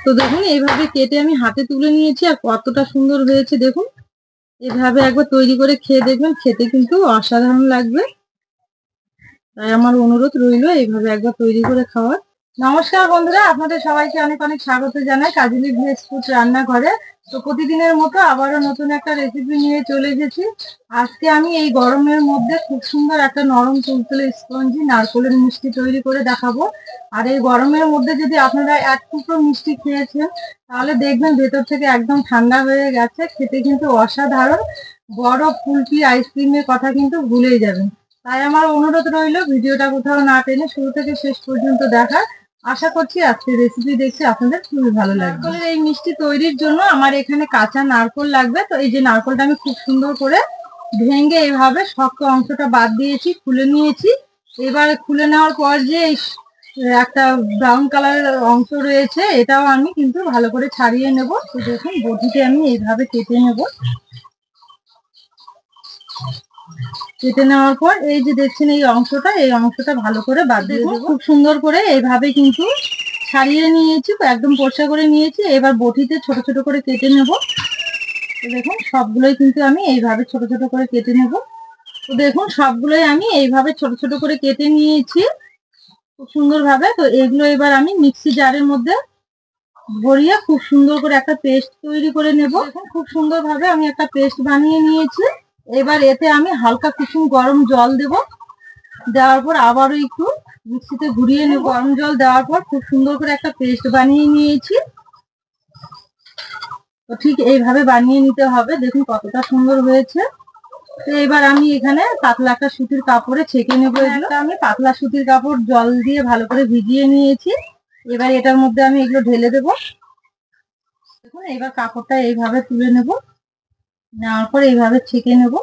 তো দেখুন এইভাবে কেটে আমি হাতে তুলে নিয়েছি আর কতটা সুন্দর হয়েছে দেখুন। এভাবে একবার তৈরি করে খেয়ে দেখবেন, খেতে কিন্তু অসাধারণ লাগবে। তাই আমার অনুরোধ রইল এইভাবে একবার তৈরি করে খাওয়ার। নমস্কার বন্ধুরা, আপনাদের সবাইকে অনেক অনেক স্বাগত জানাই কাজলি ভিলেজ ফুড রান্নাঘরে। তো প্রতিদিনের মতো আবারও নতুন একটা রেসিপি নিয়ে চলে এসেছি। আজকে আমি এই গরমের মধ্যে খুব সুন্দর একটা নরম তুলতুলে স্পঞ্জি নারকেলের মিষ্টি তৈরি করে দেখাবো। আর এই গরমের মধ্যে যদি আপনারা এক টুকরো মিষ্টি খেয়েছেন তাহলে দেখবেন ভেতর থেকে একদম ঠান্ডা হয়ে গেছে, খেতে কিন্তু অসাধারণ। বড় ফুলকি আইসক্রিমের কথা কিন্তু ভুলেই যাবেন। তাই আমার অনুরোধ রইল ভিডিওটা কোথাও না টেনে শুরু থেকে শেষ পর্যন্ত দেখা। আশা করছি আজকের রেসিপি দেখে আপনাদের খুবই ভালো লাগবে। নারকেলের এই মিষ্টি তৈরির জন্য আমার এখানে কাঁচা নারকেল লাগবে। তো এই যে নারকেলটা আমি খুব সুন্দর করে ভেঙে এইভাবে শক্ত অংশটা বাদ দিয়েছি, খুলে নিয়েছি। এবার খুলে নেওয়ার পর যে এই একটা ব্রাউন কালারের অংশ রয়েছে এটাও আমি কিন্তু ভালো করে ছাড়িয়ে নেব। তো দেখুন বটিতে আমি এইভাবে কেটে নেব। কেটে নেওয়ার পর এই যে দেখছেন এই অংশটা ভালো করে বাদ দিয়ে দেবো। খুব সুন্দর করে এইভাবে কিন্তু ছাড়িয়ে নিয়েছি, একদম পরিষ্কার করে নিয়েছি। এবার বটিতে ছোট ছোট করে কেটে নেব। তো দেখুন সবগুলোই কিন্তু আমি এইভাবে ছোট ছোট করে কেটে নেব। তো দেখুন সবগুলোই আমি এইভাবে ছোট ছোট করে কেটে নিয়েছি খুব সুন্দর ভাবে। তো এগুলো এবার আমি মিক্সি জারের মধ্যে ভরিয়ে খুব সুন্দর করে একটা পেস্ট তৈরি করে নেব। এখন খুব সুন্দর ভাবে আমি একটা পেস্ট বানিয়ে নিয়েছি। এবার এতে আমি হালকা কুসুম গরম জল দেব। দেওয়ার পর আবারও একটু মিক্সিতে ঘুরিয়ে নেব। গরম জল দেওয়ার পর খুব সুন্দর করে একটা পেস্ট বানিয়ে নিয়েছি। তো ঠিক এইভাবে বানিয়ে নিতে হবে। দেখুন কতটা সুন্দর হয়েছে। তো এবার আমি এখানে পাতলা একটা সুতির কাপড়ে ছেঁকে নেবো। এগুলো আমি পাতলা সুতির কাপড় জল দিয়ে ভালো করে ভিজিয়ে নিয়েছি। এবার এটার মধ্যে আমি এগুলো ঢেলে দেবো। দেখুন এবার কাপড়টা এইভাবে তুলে নেব, নেওয়ার পর এইভাবে ছেঁকে নেব।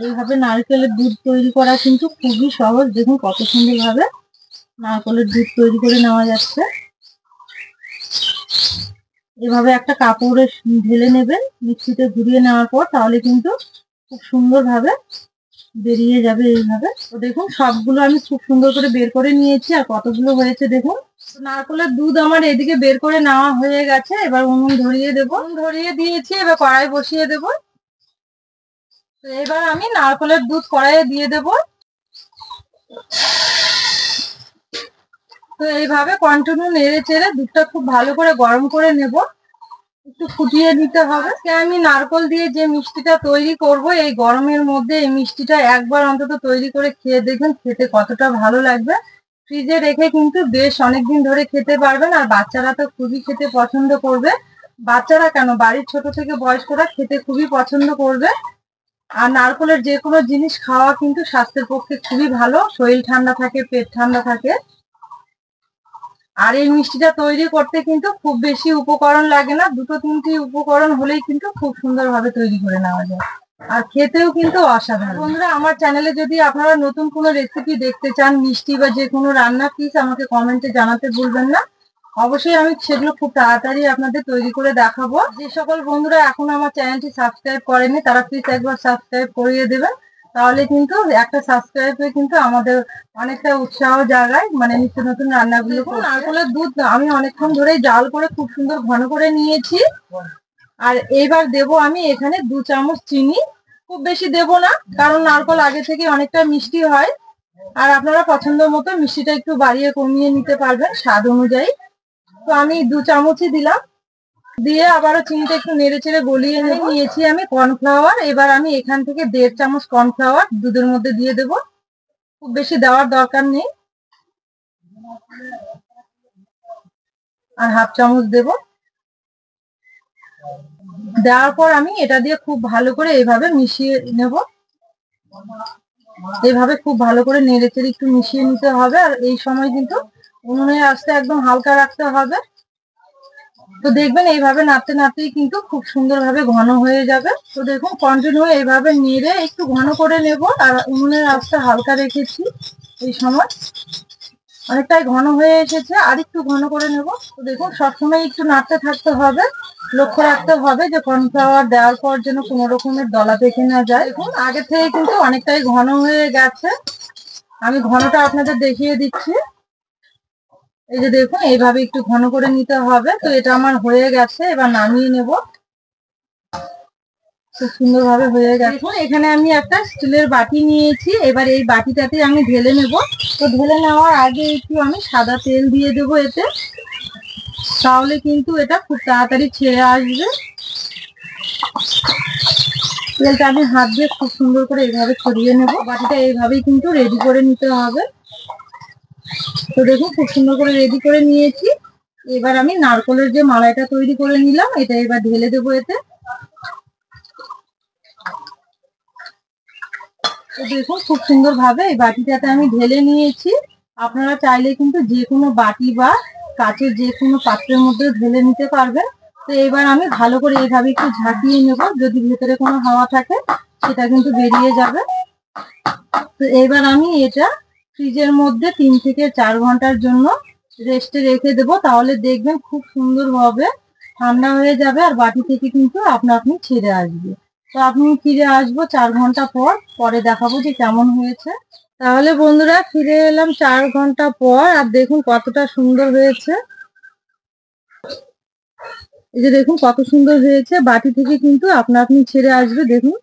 এইভাবে নারকেলের দুধ তৈরি করা কিন্তু খুবই সহজ। দেখুন কত সুন্দর ভাবে নারকেলের দুধ তৈরি করে নেওয়া যাচ্ছে। এভাবে একটা কাপড়ে ঢেলে নেবেন মিক্সিতে ঘুরিয়ে নেওয়ার পর, তাহলে কিন্তু খুব সুন্দর ভাবে বেরিয়ে যাবে এইভাবে। তো দেখুন সবগুলো আমি খুব সুন্দর করে বের করে নিয়েছি। আর কতগুলো হয়েছে দেখুন। নারকেলের দুধ আমার এদিকে বের করে নেওয়া হয়ে গেছে। এবার উনুন ধরিয়ে দেবো। উনুন ধরিয়ে দিয়েছি, এবার কড়াই বসিয়ে দেব। তো এবার আমি নারকেলের দুধ কড়াইয়ে দিয়ে দেব। তো এইভাবে কন্টিনিউ নেড়ে চেড়ে দুধটা খুব ভালো করে গরম করে নেব, একটু ফুটিয়ে নিতে হবে। আজকে আমি নারকেল দিয়ে যে মিষ্টিটা তৈরি করব এই গরমের মধ্যে, এই মিষ্টিটা একবার অন্তত তৈরি করে খেয়ে দেখবেন, খেতে কতটা ভালো লাগবে। ফ্রিজে রেখে কিন্তু বেশ অনেকদিন ধরে খেতে পারবেন। আর বাচ্চারা তো খুবই খেতে পছন্দ করবে। বাচ্চারা কেন, বাড়ির ছোট থেকে বয়স্করা খেতে খুবই পছন্দ করবে। আর নারকেলের যে কোনো জিনিস খাওয়া কিন্তু স্বাস্থ্যের পক্ষে খুবই ভালো, শরীর ঠান্ডা থাকে, পেট ঠান্ডা থাকে। আর এই মিষ্টিটা তৈরি করতে কিন্তু খুব বেশি উপকরণ লাগে না, দুটো তিনটি উপকরণ হলেই কিন্তু খুব সুন্দরভাবে তৈরি করে নেওয়া যায়। আর খেতেও কিন্তু অসাধারণ। বন্ধুরা আমার চ্যানেলে যদি আপনারা নতুন কোনো রেসিপি দেখতে চান মিষ্টি বা যে কোনো রান্না, প্লিজ আমাকে কমেন্টে জানাতে ভুলবেন না। অবশ্যই আমি সেগুলো খুব তাড়াতাড়ি আপনাদের তৈরি করে দেখাবো। যে সকল বন্ধুরা এখন আমার চ্যানেলটি সাবস্ক্রাইব করেনি তারা প্লিজ একবার সাবস্ক্রাইব করিয়ে দেবেন। তাহলে কিন্তু একটা সাবস্ক্রাইবে কিন্তু আমাদের অনেকটা উৎসাহ জাগায়, মানে নিত্য নতুন রান্নাগুলো। নারকেলের দুধ আমি অনেকক্ষণ ধরেই জাল করে খুব সুন্দর ঘন করে নিয়েছি। আর এবার দেব আমি এখানে 2 চামচ চিনি। খুব বেশি দেব না, কারণ নারকেল আগে থেকে অনেকটা মিষ্টি হয়। আর আপনারা পছন্দ মতো মিষ্টিটা একটু বাড়িয়ে কমিয়ে নিতে পারবেন স্বাদ অনুযায়ী। তো আমি 2 চামচই দিলাম। দিয়ে আবারও চিনিটা একটু নেড়ে চেড়ে গলিয়ে নিয়েছি আমি কর্নফ্লাওয়ার। এবার আমি এখান থেকে 1.5 চামচ কর্নফ্লাওয়ার দুধের মধ্যে দিয়ে দেব। খুব বেশি দেওয়ার দরকার নেই। আর 1/2 চামচ দেব। দেওয়ার পর আমি এটা দিয়ে খুব ভালো করে এইভাবে মিশিয়ে নেব। এইভাবে খুব ভালো করে নেড়ে চেড়ে একটু মিশিয়ে নিতে হবে। আর এই সময় কিন্তু উনুনের আঁচটা একদম হালকা রাখতে হবে। তো দেখবেন এইভাবে নাড়তে নাড়তেই কিন্তু খুব সুন্দরভাবে ঘন হয়ে যাবে। তো দেখুন কন্টিনিউ এইভাবে নেড়ে একটু ঘন করে নেব। আর উনুনের আঁচটা হালকা রেখেছি। এই সময় অনেকটাই ঘন হয়ে এসেছে, আর একটু ঘন করে নেব। তো দেখুন সবসময় একটু নাড়তে থাকতে হবে, লক্ষ্য রাখতে হবে যে কর্নফ্লাওয়ার দেওয়ার পর যেন কোনো রকমের দলা পেকে না যায়। দেখুন আগে থেকে কিন্তু অনেকটাই ঘন হয়ে গেছে। আমি ঘনটা আপনাদের দেখিয়ে দিচ্ছি। এই যে দেখুন এইভাবে একটু ঘন করে নিতে হবে। তো এটা আমার হয়ে গেছে, এবার নামিয়ে নেব। খুব সুন্দর ভাবে হয়ে গেছে। দেখুন এখানে আমি একটা স্টিলের বাটি নিয়েছি, এবার এই বাটিটাতে আমি ঢেলে নেব। তো ঢেলে নেওয়ার আগে একটু আমি সাদা তেল দিয়ে দেবো এতে, তাহলে কিন্তু এটা খুব তাড়াতাড়ি ছেড়ে আসবে। তেলটা আমি হাত দিয়ে খুব সুন্দর করে এইভাবে ছড়িয়ে নেব। বাটিটা এইভাবেই কিন্তু রেডি করে নিতে হবে। তো দেখুন খুব সুন্দর করে রেডি করে নিয়েছি। এবার আমি নারকলের যে মালাইটা তৈরি করে নিলাম এটা এবার ঢেলে দেবো এতে। তো দেখুন খুব সুন্দর ভাবে এই বাটিটাতে আমি ঢেলে নিয়েছি। আপনারা চাইলে কিন্তু যে কোনো বাটি বা কাচের যে কোনো পাত্রের মধ্যে ঢেলে নিতে পারবেন। তো এবার আমি ভালো করে এইভাবে একটু ঝাঁকিয়ে নেব, যদি ভেতরে কোনো হাওয়া থাকে সেটা কিন্তু বেরিয়ে যাবে। তো এবার আমি এটা ফ্রিজের মধ্যে 3 থেকে 4 ঘন্টার জন্য রেস্টে রেখে দেবো, তাহলে দেখবেন খুব সুন্দর হবে, ঠান্ডা হয়ে যাবে আর বাটি থেকে কিন্তু আপনা আপনি ছেড়ে আসবে। তো আপনি ফিরে আসবো 4 ঘন্টা পর, পরে দেখাবো যে কেমন হয়েছে। তাহলে বন্ধুরা ফিরে এলাম 4 ঘন্টা পর, আর দেখুন কতটা সুন্দর হয়েছে। এই যে দেখুন কত সুন্দর হয়েছে, বাটি থেকে কিন্তু আপনা আপনি ছেড়ে আসবে। দেখুন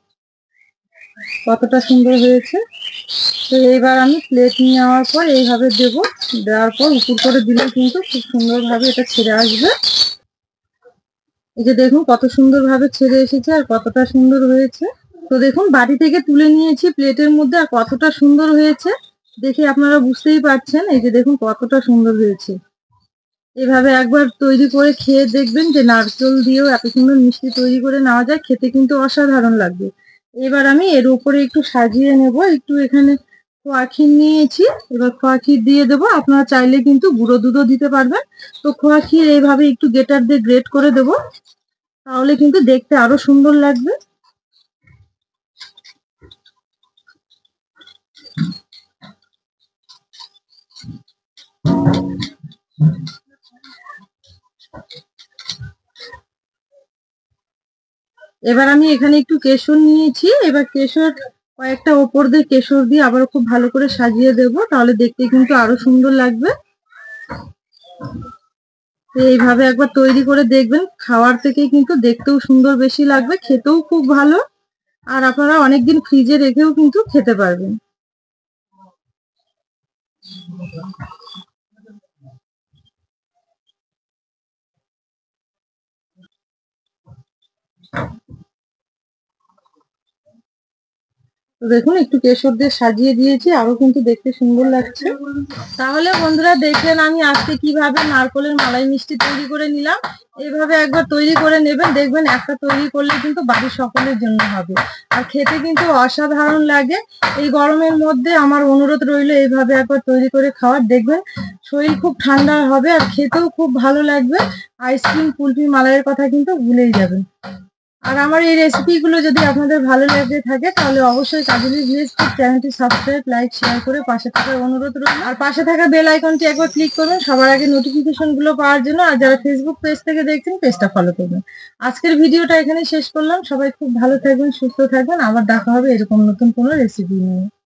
কতটা সুন্দর হয়েছে। তো এইবার আমি প্লেট নিয়ে নেওয়ার পর এইভাবে দেবো, দেওয়ার পর উপর করে দিলে কিন্তু খুব সুন্দরভাবে এটা ছেড়ে আসবে। এই যে দেখুন কত সুন্দরভাবে ছেড়ে এসেছে আর কতটা সুন্দর হয়েছে। তো দেখুন বাটি থেকে তুলে নিয়েছি প্লেটের মধ্যে, আর কতটা সুন্দর হয়েছে দেখে আপনারা বুঝতেই পারছেন। এই যে দেখুন কতটা সুন্দর হয়েছে। এভাবে একবার তৈরি করে খেয়ে দেখবেন যে নারকেল দিয়েও এত সুন্দর মিষ্টি তৈরি করে নেওয়া যায়, খেতে কিন্তু অসাধারণ লাগবে। এবার আমি এর উপরে একটু সাজিয়ে নেব। একটু এখানে খোয়া ক্ষীর নিয়েছি, এবার খোয়া ক্ষীর দিয়ে দেবো। আপনারা চাইলে কিন্তু গুঁড়ো দুধও দিতে পারবেন। তো খোয়া ক্ষীর এইভাবে একটু গ্রেটার দিয়ে গ্রেট করে দেবো, তাহলে কিন্তু দেখতে আরো সুন্দর লাগবে। এবার আমি এখানে একটু কেশর নিয়েছি, এবার কেশর কয়েকটা ওপর দিয়ে কেশর দিয়ে আবার খুব ভালো করে সাজিয়ে দেব, তাহলে দেখতে কিন্তু আরো সুন্দর লাগবে। তো এইভাবে একবার তৈরি করে দেখবেন, খাওয়ার থেকে কিন্তু দেখতেও সুন্দর বেশি লাগবে, খেতেও খুব ভালো। আর আপনারা অনেকদিন ফ্রিজে রেখেও কিন্তু খেতে পারবেন। তো দেখুন একটু কেশর দিয়ে সাজিয়ে দিয়েছি, আরো কিন্তু দেখতে সুন্দর লাগছে। তাহলে বন্ধুরা দেখলেন আমি আজকে কিভাবে নারকলের মালাই মিষ্টি তৈরি করে নিলাম। এইভাবে একবার তৈরি করে নেবেন, দেখবেন একটা তৈরি করলে কিন্তু বাড়ির সকলের জন্য হবে, আর খেতে কিন্তু অসাধারণ লাগে। এই গরমের মধ্যে আমার অনুরোধ রইল এইভাবে একবার তৈরি করে খাওয়ার, দেখবেন শরীর খুব ঠান্ডা হবে আর খেতেও খুব ভালো লাগবে। আইসক্রিম কুলফি মালাইয়ের কথা কিন্তু ভুলেই যাবেন। আর আমার এই রেসিপিগুলো যদি আপনাদের ভালো লেগে থাকে তাহলে অবশ্যই কাজলি ভিলেজ ফুড চ্যানেলটি সাবস্ক্রাইব, লাইক, শেয়ার করে পাশে থাকার অনুরোধ রইল। আর পাশে থাকা বেল আইকনটি একবার ক্লিক করবেন সবার আগে নোটিফিকেশন গুলো পাওয়ার জন্য। আর যারা ফেসবুক পেজ থেকে দেখছেন পেজটা ফলো করবেন। আজকের ভিডিওটা এখানে শেষ করলাম। সবাই খুব ভালো থাকবেন, সুস্থ থাকবেন, আবার দেখা হবে এরকম নতুন কোনো রেসিপি নিয়ে।